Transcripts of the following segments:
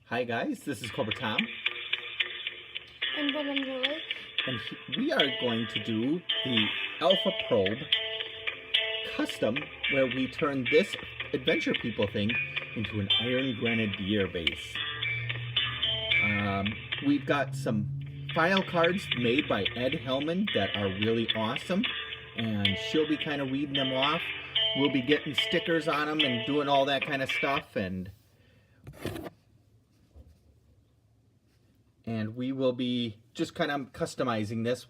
Hi guys, this is Cobra Tom, And Ben and Julie. and we are going to do the Alpha Probe Custom, where we turn this Adventure People thing into an Iron Grenadier base. We've got some file cards made by Ed Hellman that are really awesome, and she'll be kind of reading them off. We'll be getting stickers on them and doing all that kind of stuff, and we will be just kind of customizing this.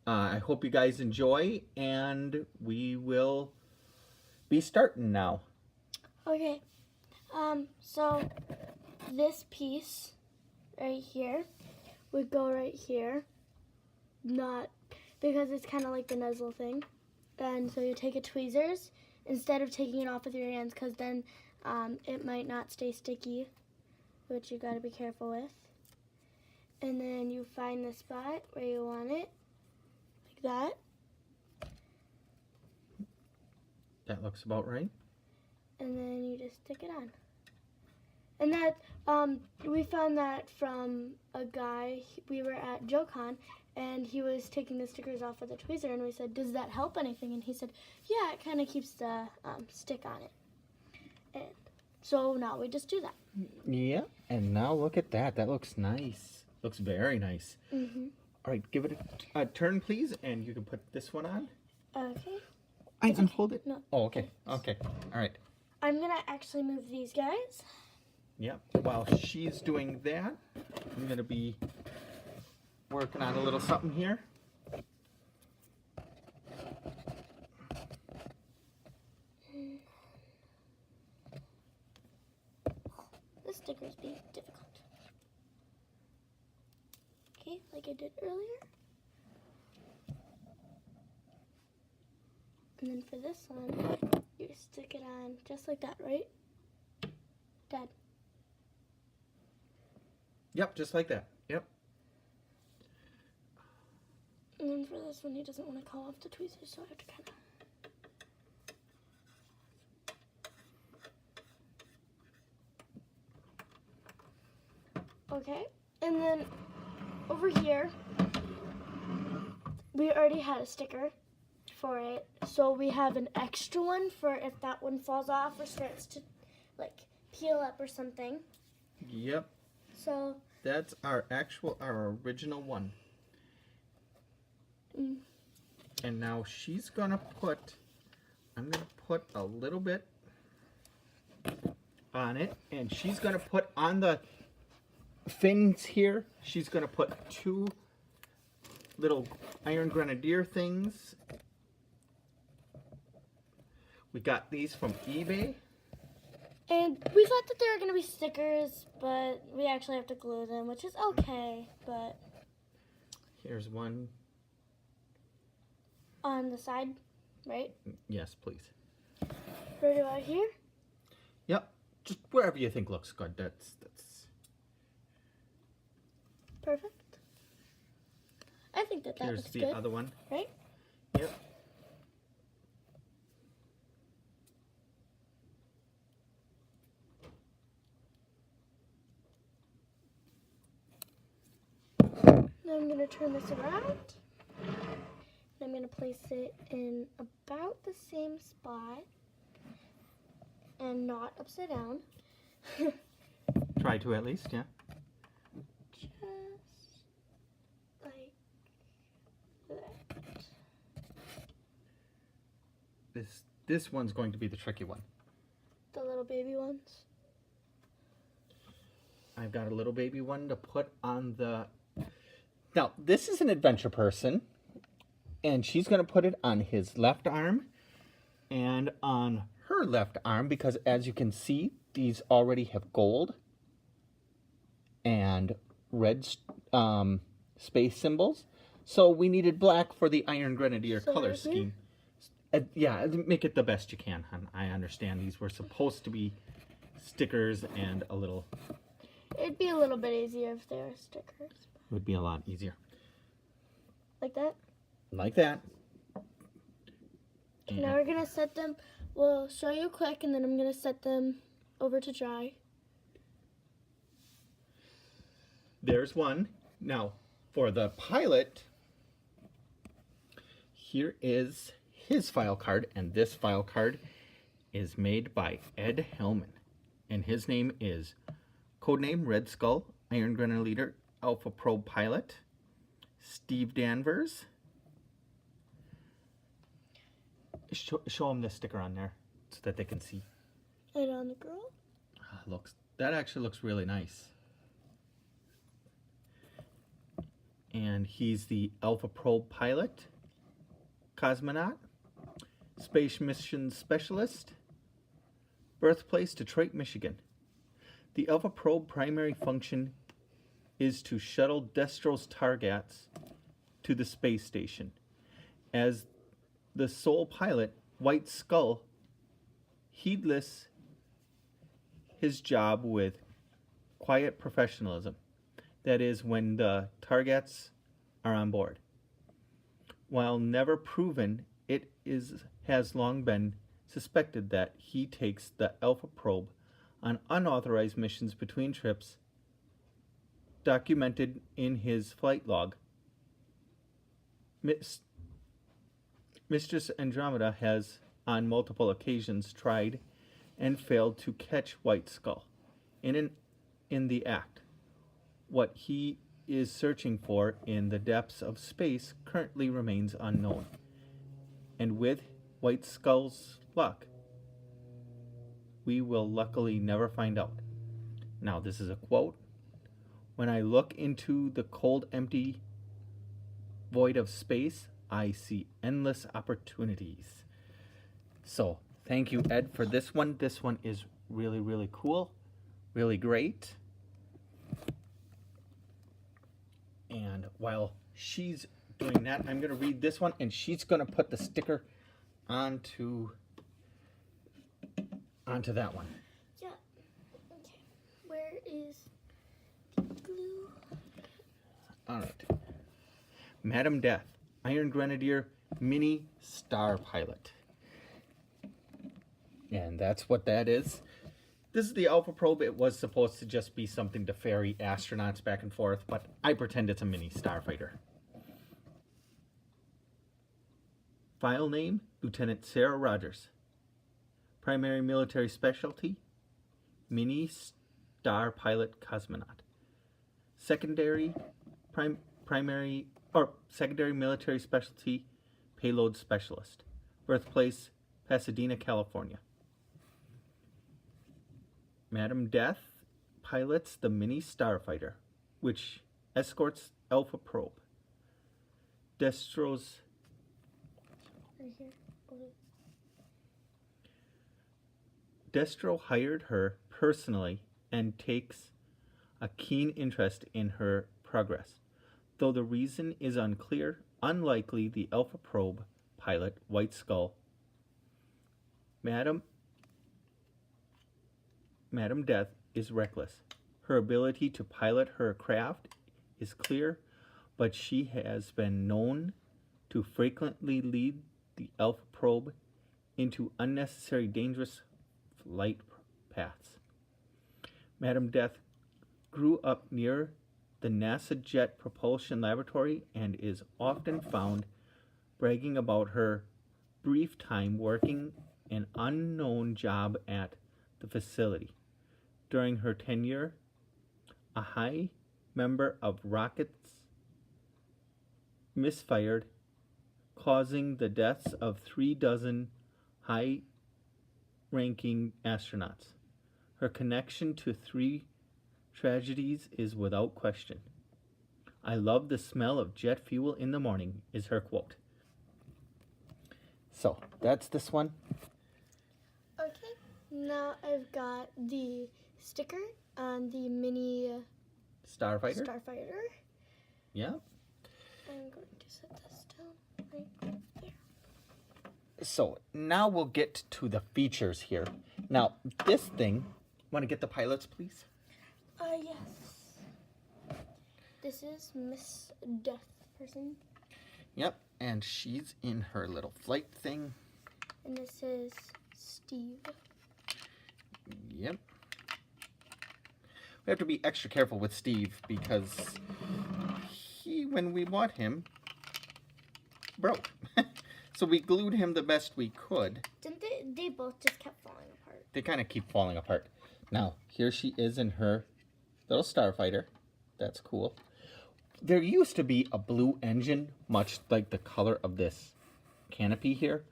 I hope you guys enjoy, and we will be starting now. Okay. So this piece right here would go right here. Not because it's kind of like the nuzzle thing. And so you take a tweezers instead of taking it off with your hands, because then it might not stay sticky, which you got to be careful with. And then you find the spot where you want it, like that. That looks about right. And then you just stick it on. And that, we found that from a guy. We were at JoeCon, and he was taking the stickers off with a tweezer, and we said, does that help anything? And he said, yeah, it kind of keeps the stick on it. And so now we just do that. Yeah, and now look at that. That looks nice. Looks very nice. Mm-hmm. All right, give it a turn, please, and you can put this one on. Okay. I can hold it. No. Oh, okay. Okay. All right. I'm going to actually move these guys. Yep. While she's doing that, I'm going to be working on a little something here. This sticker's being difficult. Okay, like I did earlier. And then for this one, you stick it on just like that, right? Dad. Yep, just like that. Yep. And then for this one, he doesn't want to call off the tweezers, so I have to kind of... Okay, and then over here, we already had a sticker for it, so we have an extra one for if that one falls off or starts to like peel up or something. Yep. So that's our original one. And now she's gonna I'm gonna put a little bit on it, and she's gonna put on the fins here. She's gonna put two little Iron Grenadier things. We got these from eBay. and we thought that they were going to be stickers, but we actually have to glue them, which is okay, but Here's one. on the side, right? Yes, please. Right about here. Yep. Just wherever you think looks good. That's Perfect. I think that Here's looks the good, other one. right? Yep. Now I'm going to turn this around. I'm going to place it in about the same spot and not upside down. Try to at least, yeah. Just like that. This one's going to be the tricky one. The little baby ones. I've got a little baby one to put on the... Now, this is an adventure person, and she's going to put it on his left arm and on her left arm, because as you can see, these already have gold and red space symbols. So we needed black for the Iron Grenadier color right scheme. Yeah, make it the best you can, hon. I understand these were supposed to be stickers and a little... It'd be a little bit easier if they were stickers. It would be a lot easier. Like that? Like that. And now we're going to set them, we'll show you quick, and then I'm going to set them over to dry. there's one. Now, for the pilot, here is his file card, and this file card is made by Ed Hellman, and his name is codename Red Skull, Iron Grenadier, Alpha Probe Pilot, Steve Danvers. Show them the sticker on there so that they can see. And on the girl? That actually looks really nice. And he's the Alpha Probe Pilot, Cosmonaut, Space Mission Specialist, birthplace Detroit, Michigan. The Alpha Probe primary function is to shuttle Destro's T.A.R.G.A.T to the space station. As the sole pilot, White Skull, heedless his job with quiet professionalism. That is, when the T.A.R.G.A.Ts are on board. While never proven, it has long been suspected that he takes the Alpha Probe on unauthorized missions between trips, documented in his flight log. Mistress Andromeda has on multiple occasions tried and failed to catch White Skull in the act. What he is searching for in the depths of space currently remains unknown. And with White Skull's luck, we will luckily never find out. Now, this is a quote. When I look into the cold, empty void of space, I see endless opportunities. So, thank you, Ed, for this one. This one is really, really cool, really great. And while she's doing that, I'm going to read this one, and she's going to put the sticker onto that one. Yeah. Okay. Where is the glue? All right. Madam Death, Iron Grenadier, Mini Star Pilot. And that's what that is. This is the Alpha Probe. It was supposed to just be something to ferry astronauts back and forth, but I pretend it's a mini starfighter. File name, Lieutenant Sarah Rogers. Primary military specialty, Mini Star Pilot Cosmonaut. Secondary military specialty, Payload Specialist. Birthplace, Pasadena, California. Madam Death pilots the Mini Starfighter, which escorts Alpha Probe. Destro's Right here. Destro hired her personally and takes a keen interest in her progress. Though the reason is unclear, unlikely the Alpha Probe pilot, White Skull, Madam Death is reckless. Her ability to pilot her craft is clear, but she has been known to frequently lead the Alpha Probe into unnecessary dangerous flight paths. Madam Death grew up near the NASA Jet Propulsion Laboratory and is often found bragging about her brief time working an unknown job at the facility. During her tenure, a high member of rockets misfired, causing the deaths of 36 high-ranking astronauts. Her connection to 3 tragedies is without question. I love the smell of jet fuel in the morning, is her quote. So, that's this one. Okay. Now I've got the sticker on the Mini Starfighter? Starfighter. Yeah. I'm going to set this down right there. So, now we'll get to the features here. Now, this thing, want to get the pilots, please? Yes. This is Miss Death person. Yep, and she's in her little flight thing. And this is Steve. Yep. we have to be extra careful with Steve because he, when we bought him, broke. So we glued him the best we could. Didn't they both just kept falling apart? They kind of keep falling apart. Now, here she is in her little starfighter. That's cool. There used to be a blue engine, much like the color of this canopy here.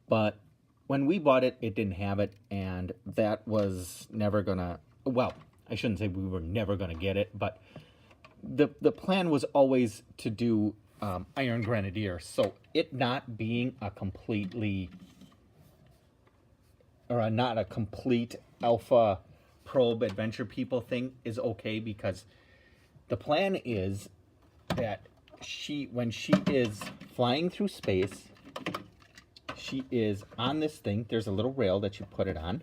But when we bought it, it didn't have it, and that was never gonna, well, I shouldn't say we were never gonna get it, but the plan was always to do Iron Grenadier. So it not being a completely, or not a complete Alpha Probe Adventure People thing is okay, because the plan is that when she is flying through space, she is on this thing. There's a little rail that you put it on.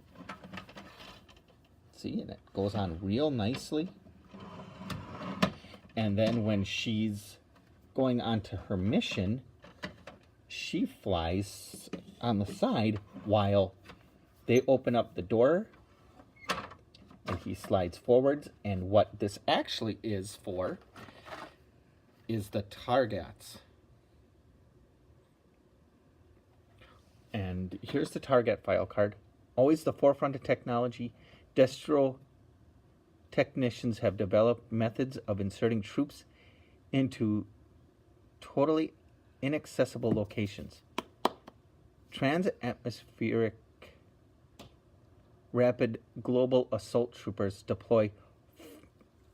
See, and it goes on real nicely. And then when she's going on to her mission, she flies on the side while they open up the door and he slides forwards. And what this actually is for is the T.A.R.G.A.T. And here's the T.A.R.G.A.T file card. Always the forefront of technology, Destro technicians have developed methods of inserting troops into totally inaccessible locations. Trans-atmospheric rapid global assault troopers deploy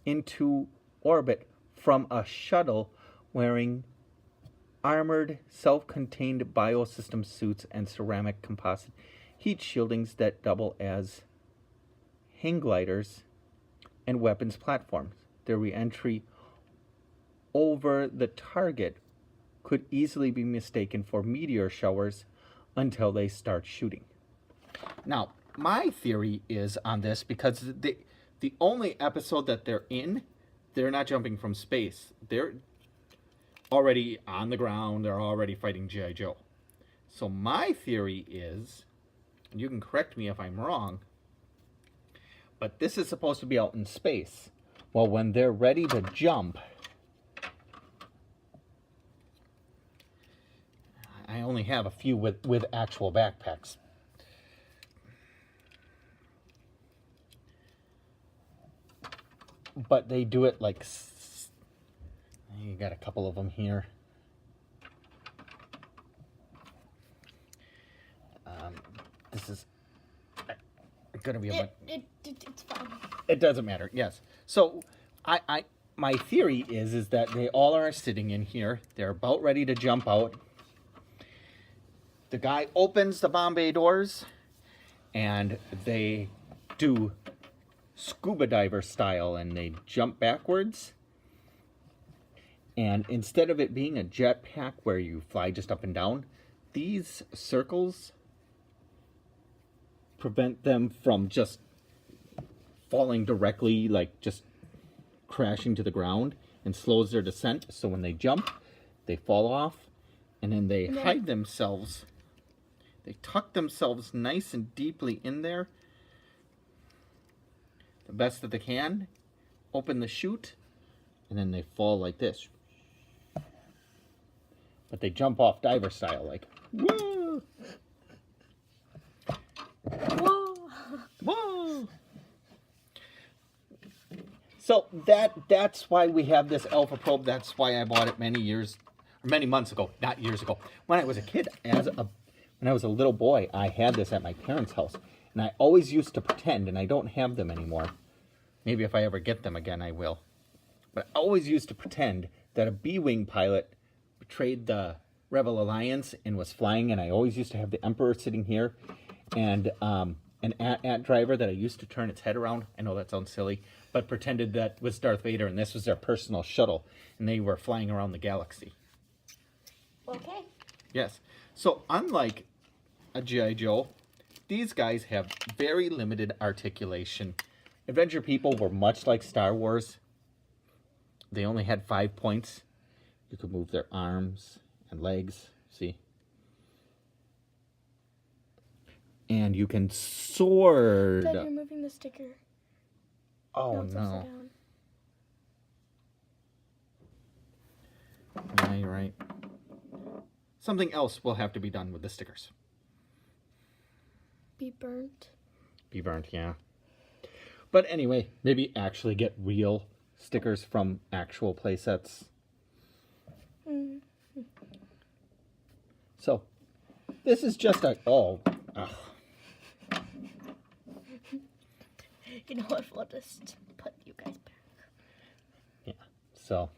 into orbit from a shuttle wearing armored, self-contained biosystem suits and ceramic composite heat shieldings that double as hang gliders and weapons platforms. Their re-entry over the target could easily be mistaken for meteor showers until they start shooting. Now, my theory is on this, because the only episode that they're in, they're not jumping from space. They're already on the ground. They're already fighting G.I. Joe. So my theory is, and you can correct me if I'm wrong, but this is supposed to be out in space. Well, when they're ready to jump, I only have a few with actual backpacks. But they do it like, you got a couple of them here. This is going to be a It's fine. It doesn't matter. Yes. So my theory is that they all are sitting in here. They're about ready to jump out. The guy opens the bomb bay doors, and they do scuba diver style, and they jump backwards. And instead of it being a jetpack where you fly just up and down, these circles prevent them from just falling directly, like just crashing to the ground, and slows their descent. So when they jump, they fall off, and then they hide themselves. They tuck themselves nice and deeply in there, the best that they can, open the chute, and then they fall like this. But they jump off diver style, like, whoa! Whoa! Whoa! So that's why we have this Alpha Probe. That's why I bought it many months ago, not years ago. When I was a kid, when I was a little boy, I had this at my parents' house. And I always used to pretend, and I don't have them anymore. Maybe if I ever get them again, I will. But I always used to pretend that a B-Wing pilot betrayed the Rebel Alliance and was flying, and I always used to have the Emperor sitting here, and an AT-AT driver that I used to turn its head around. I know that sounds silly, but pretended that was Darth Vader, and this was their personal shuttle, and they were flying around the galaxy. Okay. Yes. So unlike a G.I. Joe, these guys have very limited articulation. Adventure People were much like Star Wars. They only had 5 points. You could move their arms and legs, see? And you can sword. Dad, you're moving the sticker. Oh, it's no. upside down. Yeah, you're right. Something else will have to be done with the stickers. Be burnt. Be burnt, yeah. But anyway, maybe actually get real stickers from actual play sets. Mm. So, this is just a... Oh. Ugh. You know what? We'll just put you guys back. Yeah. So,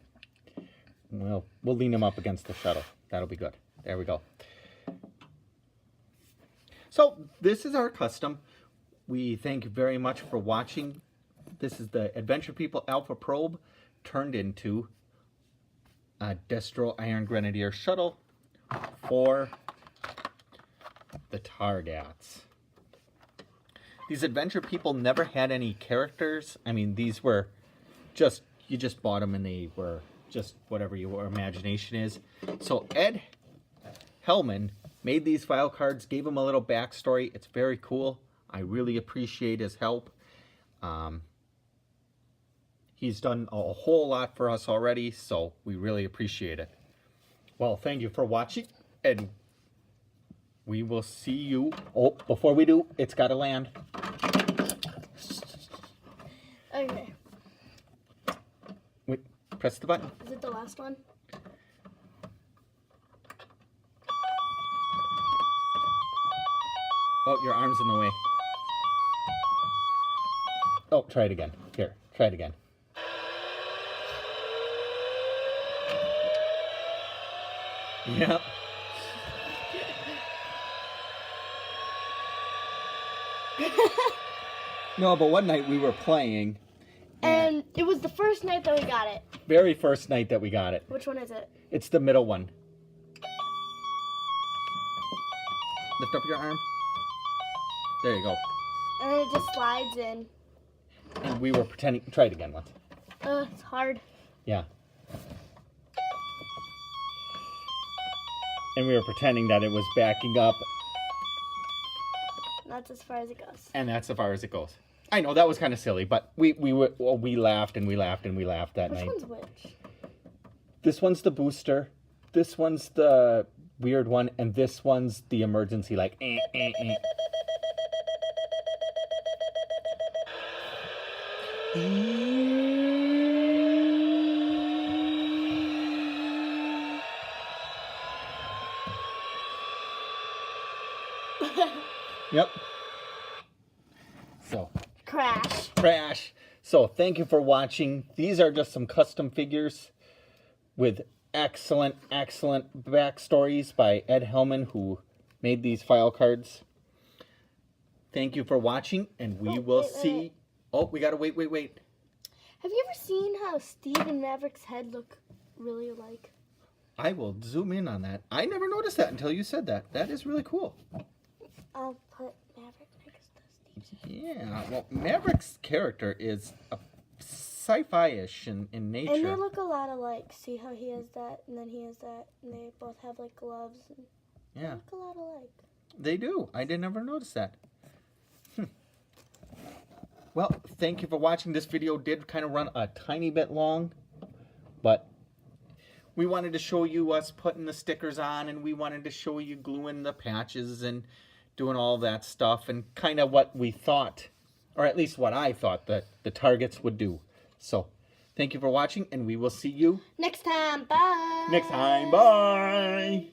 we'll lean them up against the shuttle. That'll be good. There we go. So, this is our custom. We thank you very much for watching. This is the Adventure People Alpha Probe turned into a Destro Iron Grenadier shuttle for the T.A.R.G.A.Ts. These Adventure People never had any characters. I mean, these were just, you just bought them and they were just whatever your imagination is. So Ed Hellman made these file cards, gave them a little backstory. It's very cool. I really appreciate his help. He's done a whole lot for us already, so we really appreciate it. Well, thank you for watching, and we will see you. Oh, before we do, it's got to land. Okay. Wait, press the button. Is it the last one? Oh, your arm's in the way. Oh, try it again. Here, try it again. Yep. No, but one night we were playing. And it was the first night that we got it. Very first night that we got it. Which one is it? It's the middle one. Lift up your arm. There you go. And then it just slides in. And we were pretending. Try it again once. It's hard. Yeah. And we were pretending that it was backing up. That's as far as it goes. And that's as far as it goes. I know that was kind of silly, but we laughed and we laughed and we laughed that night. Which one's which? This one's the booster. This one's the weird one, and this one's the emergency, like. Yep. So. Crash. So thank you for watching. These are just some custom figures with excellent backstories by Ed Hellman, who made these file cards. Thank you for watching, and we will see. Wait. Oh, we gotta wait. Have you ever seen how Steve and Maverick's head look really alike? I will zoom in on that. I never noticed that until you said that. That is really cool. I'll put Maverick next to Steve's head. Yeah, well, Maverick's character is a sci-fi-ish in nature. And they look a lot alike. See how he has that, and then he has that, and they both have like gloves. And yeah. They look a lot alike. They do. I did never notice that. Well, thank you for watching. This video did kind of run a tiny bit long, but we wanted to show you us putting the stickers on, and we wanted to show you gluing the patches and doing all that stuff, and kind of what we thought, or at least what I thought that the T.A.R.G.A.Ts would do. So, thank you for watching, and we will see you next time. Bye. next time. Bye.